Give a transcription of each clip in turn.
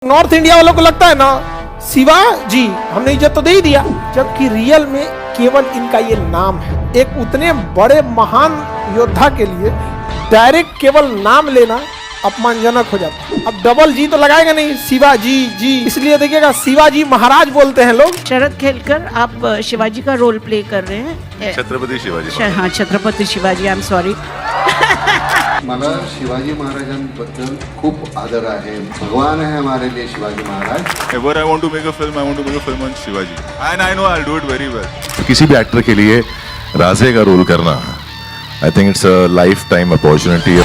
North India वालों को लगता है ना शिवाजी हमने इज्जत तो दे ही दिया, जबकि रियल में केवल इनका ये नाम है। एक उतने बड़े महान योद्धा के लिए डायरेक्ट केवल नाम लेना अपमानजनक हो जाता है। अब डबल जी तो लगाएगा नहीं, शिवाजी जी, इसलिए देखिएगा शिवाजी महाराज बोलते हैं लोग। शरद खेलकर आप शिवाजी का रोल प्ले कर रहे हैं। छत्रपती शिवाजी हाँ, Chhatrapati Shivaji, I am sorry. मला शिवाजी महाराजांबद्दल खूप आदर आहे। भगवान है हमारे लिए Shivaji Maharaj. Ever I want to make a film, I want to make a film on Shivaji, and I know I'll do it very well. किसी भी एक्टर के लिए राजे का रोल करना, I think it's a lifetime opportunity.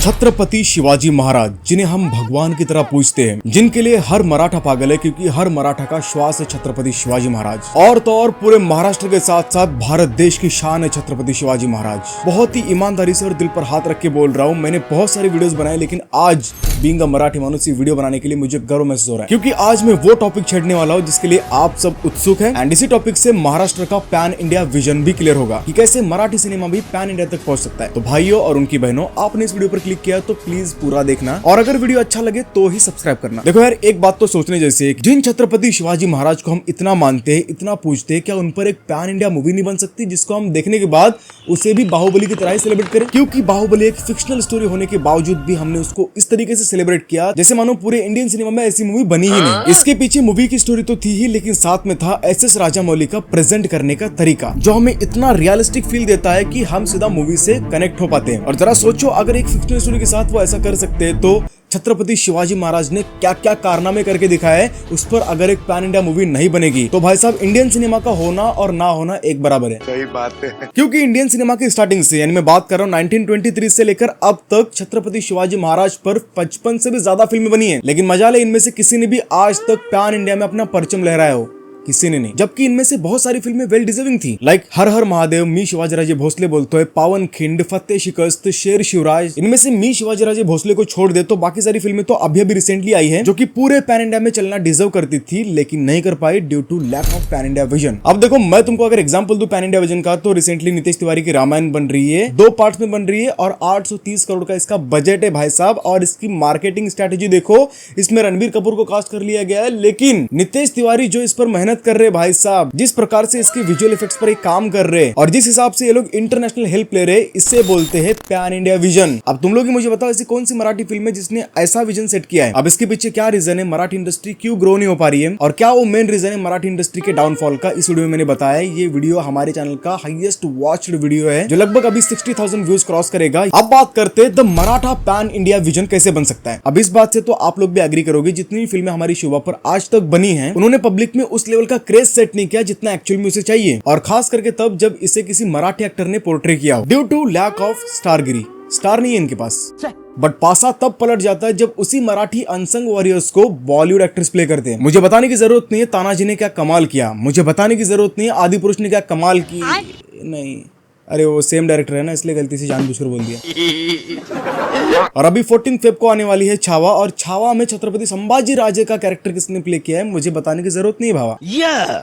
Chhatrapati Shivaji Maharaj, जिन्हें हम भगवान की तरह पूजते हैं, जिनके लिए हर मराठा पागल है, क्योंकि हर मराठा का श्वास है छत्रपति शिवाजी महाराज। और तो और पूरे महाराष्ट्र के साथ साथ भारत देश की शान है छत्रपति शिवाजी महाराज। बहुत ही ईमानदारी से और दिल पर हाथ रख के बोल रहा हूँ, मैंने बहुत सारे वीडियोस बनाए, लेकिन आज बीइंग अ मराठी मानुस वीडियो बनाने के लिए मुझे गर्व महसूस हो रहा है, क्योंकि आज मैं वो टॉपिक छेड़ने वाला हूँ जिसके लिए आप सब उत्सुक हैं। एंड इसी टॉपिक से महाराष्ट्र का पैन इंडिया विजन भी क्लियर होगा कि कैसे मराठी सिनेमा भी पैन इंडिया तक पहुंच सकता है। तो भाइयों और उनकी बहनों, आपने इस वीडियो पर क्लिक किया तो प्लीज पूरा देखना, और अगर वीडियो अच्छा लगे तो ही सब्सक्राइब करना। देखो यार, एक बात तो सोचने जैसे, जिन छत्रपति शिवाजी महाराज को हम इतना मानते हैं, इतना पूजते हैं, क्या उन पर एक पैन इंडिया मूवी नहीं बन सकती जिसको हम देखने के बाद उसे भी बाहुबली की तरह ही सेलिब्रेट करें? क्योंकि बाहुबली एक फिक्शनल स्टोरी होने के बावजूद भी हमने उसको इस तरीके से सेलिब्रेट किया जैसे मानो पूरे इंडियन सिनेमा में ऐसी मूवी बनी ही नहीं। इसके पीछे मूवी की स्टोरी तो थी ही, लेकिन साथ में था एस.एस. राजामौली का प्रेजेंट करने का तरीका, जो हमें इतना रियलिस्टिक फील देता है कि हम सीधा मूवी से कनेक्ट हो पाते हैं। और जरा सोचो, अगर एक फिक्शनल स्टोरी के साथ वो ऐसा कर सकते हैं तो छत्रपति शिवाजी महाराज ने क्या क्या कारनामे करके दिखाया है, उस पर अगर एक पैन इंडिया मूवी नहीं बनेगी तो भाई साहब इंडियन सिनेमा का होना और ना होना एक बराबर है। सही बात है। क्योंकि इंडियन सिनेमा की स्टार्टिंग से, यानी मैं बात कर रहा हूँ 1923 से लेकर अब तक, छत्रपति शिवाजी महाराज पर 55 से भी ज्यादा फिल्में बनी है, लेकिन मजाल है इनमें से किसी ने भी आज तक पैन इंडिया में अपना परचम लहराया हो, किसी ने नहीं। जबकि इनमें से बहुत सारी फिल्में वेल डिजर्विंग थी, लाइक हर हर महादेव, मी शिवाजीराजे भोसले बोलते हैं, पावन खिंड, फतेह शिकस्त, शेर शिवराज। इनमें से मी शिवाजीराजे भोसले को छोड़ दे तो बाकी सारी फिल्में तो अभी अभी रिसेंटली आई है, जो कि पूरे पैन इंडिया में चलना डिजर्व करती थी, लेकिन नहीं कर पाई due to lack of pan India vision. अब देखो, मैं तुमको अगर एग्जांपल दूं पैन इंडिया विजन का, तो रिसेंटली नितेश तिवारी की रामायण बन रही है, 2 पार्ट्स में बन रही है, और 830 करोड़ का इसका बजट है भाई साहब। और इसकी मार्केटिंग स्ट्रेटेजी देखो, इसमें रणबीर कपूर को कास्ट कर लिया गया है, लेकिन नितेश तिवारी जो इस पर मेहनत कर रहे भाई साहब, जिस प्रकार से इसके विजुअल इफेक्ट्स पर एक काम कर रहे हैं और जिस हिसाब से ये लोग इंटरनेशनल हेल्प ले रहे हैं, इससे बोलते हैं पैन इंडिया विजन। अब तुम लोग ही मुझे बताओ, ऐसी कौन सी मराठी फिल्म है जिसने ऐसा विजन सेट किया है? अब इसके पीछे क्या रीजन है, मराठी इंडस्ट्री क्यों ग्रो नहीं हो पा रही है, और क्या वो मेन रीजन है मराठी इंडस्ट्री के डाउनफॉल का, इस वीडियो में मैंने बताया है। ये वीडियो हमारे चैनल का हाईएस्ट वॉच्ड वीडियो है, जो लगभग अभी 60,000 व्यूज क्रॉस करेगा। अब बात करते हैं the Maratha pan India vision कैसे बन सकता है। अब इस बात से तो आप लोग भी एग्री करोगे, जितनी भी फिल्में हमारी शोभा पर आज तक बनी है, उन्होंने पब्लिक में उस लेवल का क्रेज सेट नहीं किया जितना एक्चुअल में उसे चाहिए, और खास करके तब जब इसे किसी मराठी एक्टर ने पोर्ट्रे किया हो, ड्यू टू लैक ऑफ स्टारगिरी। स्टार नहीं है इनके पास, बट पासा तब पलट जाता है जब उसी मराठी अनसंग वॉरियर्स को बॉलीवुड एक्टर्स प्ले करते हैं। मुझे बताने की जरूरत नहीं है तानाजी ने क्या कमाल किया, मुझे बताने की जरूरत नहीं है आदि पुरुष ने क्या कमाल की, नहीं, अरे वो सेम डायरेक्टर है ना, इसलिए गलती से जानबूझकर बोल दिया। और अभी 14 फेब को आने वाली है छावा, और छावा में छत्रपति संभाजी राजे का कैरेक्टर किसने प्ले किया है मुझे बताने की जरूरत नहीं है भावा,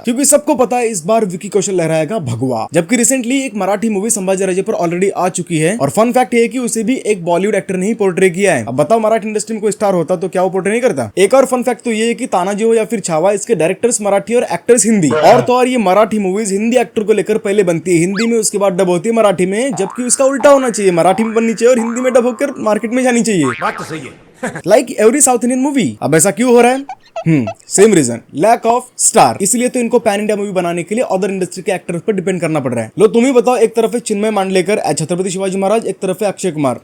क्योंकि सबको पता है इस बार विकी कौशल लहराएगा भगवा। जबकि रिसेंटली एक मराठी मूवी संभाजी राजे पर ऑलरेडी आ चुकी है, और फन फैक्ट ये है कि उसे भी एक बॉलीवुड एक्टर ने ही पोर्ट्रे किया है। अब बताओ, मराठी इंडस्ट्री में कोई स्टार होता तो क्या वो पोर्ट्रे नहीं करता? एक और फन फैक्ट तो ये है कि तानाजी हो या फिर छावा, इसके डायरेक्टर्स मराठी और एक्टर्स हिंदी, और तो और ये मराठी मूवीज हिंदी एक्टर को लेकर पहले बनती है हिंदी में, उसके बाद डब होती है मराठी में, जबकि उसका उल्टा होना चाहिए, मराठी में बननी चाहिए और हिंदी में डब होकर मार्केट में जानी चाहिए। बात तो सही है। Like every south Indian movie. अब ऐसा क्यों हो रहा है? Same reason, lack of star. इसलिए तो इनको पैन इंडिया मूवी बनाने के लिए अदर इंडस्ट्री के एक्टर्स पर डिपेंड करना पड़ रहा है। लो तुम ही बताओ, एक तरफ है चिन्मय मांडलेकर छत्रपति शिवाजी महाराज, एक तरफ है अक्षय कुमार,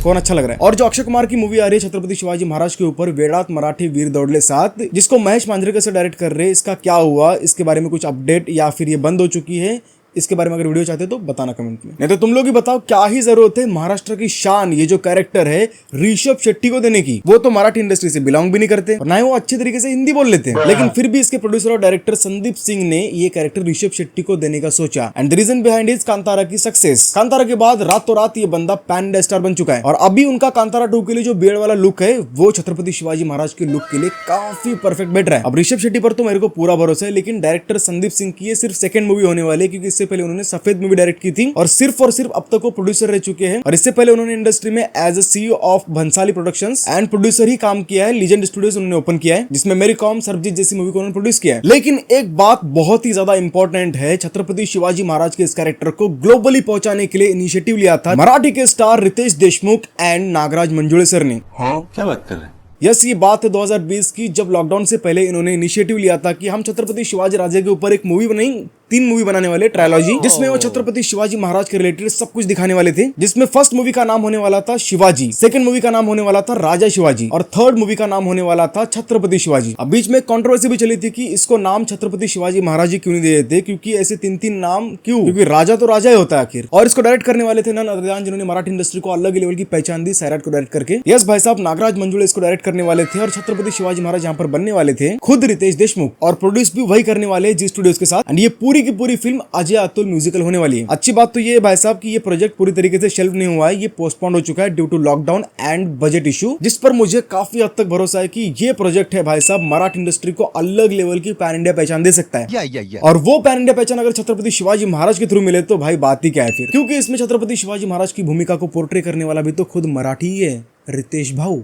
कौन अच्छा लग रहा है? और जो अक्षय कुमार की मूवी आ रही है छत्रपति शिवाजी महाराज के ऊपर, वेड़ात मराठी वीर दौड़ले 7, जिसको महेश मांजरेकर से डायरेक्ट कर रहे हैं, इसका क्या हुआ, इसके बारे में कुछ अपडेट या फिर ये बंद हो चुकी है? इसके बारे में अगर वीडियो चाहते हो तो बताना कमेंट में, नहीं तो तुम लोग ही बताओ क्या ही जरूरत है महाराष्ट्र की शान, ये जो कैरेक्टर है ऋषभ शेट्टी को देने की। वो तो मराठी इंडस्ट्री से बिलोंग भी नहीं करते, और ना ही वो अच्छे तरीके से हिंदी बोल लेते हैं, लेकिन फिर भी इसके प्रोड्यूसर और डायरेक्टर संदीप सिंह ने ये कैरेक्टर ऋषभ शेट्टी को देने का सोचा। And the reason behind is Kantara की सक्सेस। कांतारा के बाद रातों रात ये बंदा पैन इंडिया स्टार बन चुका है, और अभी उनका कांतारा 2 के लिए जो बियर्ड वाला लुक है वो छत्रपति शिवाजी महाराज के लुक के लिए काफी परफेक्ट बैठ रहा है। अब ऋषभ शेट्टी पर तो मेरे को पूरा भरोसा है, लेकिन डायरेक्टर संदीप सिंह की ये सिर्फ सेकंड मूवी होने वाली है, क्योंकि इससे इससे पहले उन्होंने सफेद मूवी डायरेक्ट की थी और सिर्फ अब तक वो प्रोड्यूसर रह चुके हैं। और इससे पहले उन्होंने इंडस्ट्री में as a CEO of Bhansali productions and producer ही काम किया है। लीजेंड स्टूडियोज उन्होंने ओपन किया है, जिसमें मेरी कॉम सरबजीत जैसी मूवी को उन्होंने प्रोड्यूस किया है। लेकिन एक बात बहुत ही ज्यादा इंपॉर्टेंट है, छत्रपति शिवाजी महाराज के इस कैरेक्टर को ग्लोबली पहुंचाने के लिए इनिशिएटिव लिया था मराठी के star Riteish Deshmukh and Nagraj Manjule sir ने। क्या बात कर रहे हैं? यस, ये बात है 2020 की, जब लॉकडाउन से पहले इन्होंने इनिशिएटिव लिया था कि हम छत्रपति शिवाजी राजे के ऊपर एक मूवी नहीं 3 मूवी बनाने वाले, ट्रायलॉजी, जिसमें वो छत्रपति शिवाजी महाराज के रिलेटेड सब कुछ दिखाने वाले थे। जिसमें फर्स्ट मूवी का नाम होने वाला था शिवाजी, सेकंड मूवी का नाम होने वाला था राजा शिवाजी और थर्ड मूवी का नाम होने वाला था छत्रपति शिवाजी। अब बीच में कंट्रोवर्सी भी चली थी कि इसको नाम छत्रपति शिवाजी महाराज जी क्यों नहीं दे देते, क्योंकि ऐसे 3 नाम क्यों, क्योंकि राजा तो राजा ही होता है आखिर। और इसको डायरेक्ट करने वाले थे नन अदर देन जिन्होंने मराठी इंडस्ट्री को अलग लेवल की पहचान दी, सैराट को डायरेक्ट करके। यस भाई साहब, नागराज मंजुळे इसको डायरेक्ट करने वाले थे और छत्रपति शिवाजी महाराज यहाँ पर बनने वाले थे खुद रितेश देशमुख, और प्रोड्यूस भी वही करने वाले जी स्टूडियोज के साथ। एंड ये पूरी की पूरी फिल्म अजय अतुल म्यूजिकल होने वाली है। अच्छी बात तो ये है भाई साहब कि ये प्रोजेक्ट पूरी तरीके से शेल्फ नहीं हुआ है, ये पोस्टपोन्ड हो चुका है due to lockdown and budget issue, जिस पर मुझे काफी हद तक भरोसा है कि ये प्रोजेक्ट है भाई साहब मराठी इंडस्ट्री को अलग लेवल की पैन इंडिया पहचान दे सकता है। और वो पैन इंडिया पहचान अगर छत्रपति शिवाजी महाराज के थ्रू मिले तो भाई बात ही क्या है फिर, क्योंकि इसमें छत्रपति शिवाजी महाराज की भूमिका को पोर्ट्रे करने वाला भी तो खुद मराठी ही है, रितेश भाऊ।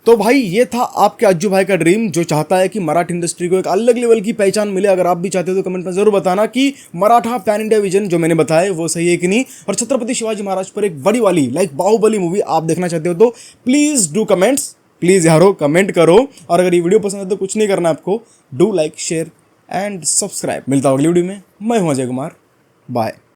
तो भाई ये था आपके अज्जू भाई का ड्रीम, जो चाहता है कि मराठी इंडस्ट्री को एक अलग लेवल की पहचान मिले। अगर आप भी चाहते हो तो कमेंट में जरूर बताना कि मराठा पैन इंडिया विजन जो मैंने बताया वो सही है कि नहीं, और छत्रपति शिवाजी महाराज पर एक बड़ी वाली लाइक बाहुबली मूवी आप देखना चाहते हो तो प्लीज डू कमेंट्स, प्लीज यारो कमेंट करो। और अगर ये वीडियो पसंद है तो कुछ नहीं करना आपको, do like share and subscribe. मिलता हूँ अगली वीडियो में, मैं हूँ अजय कुमार, बाय।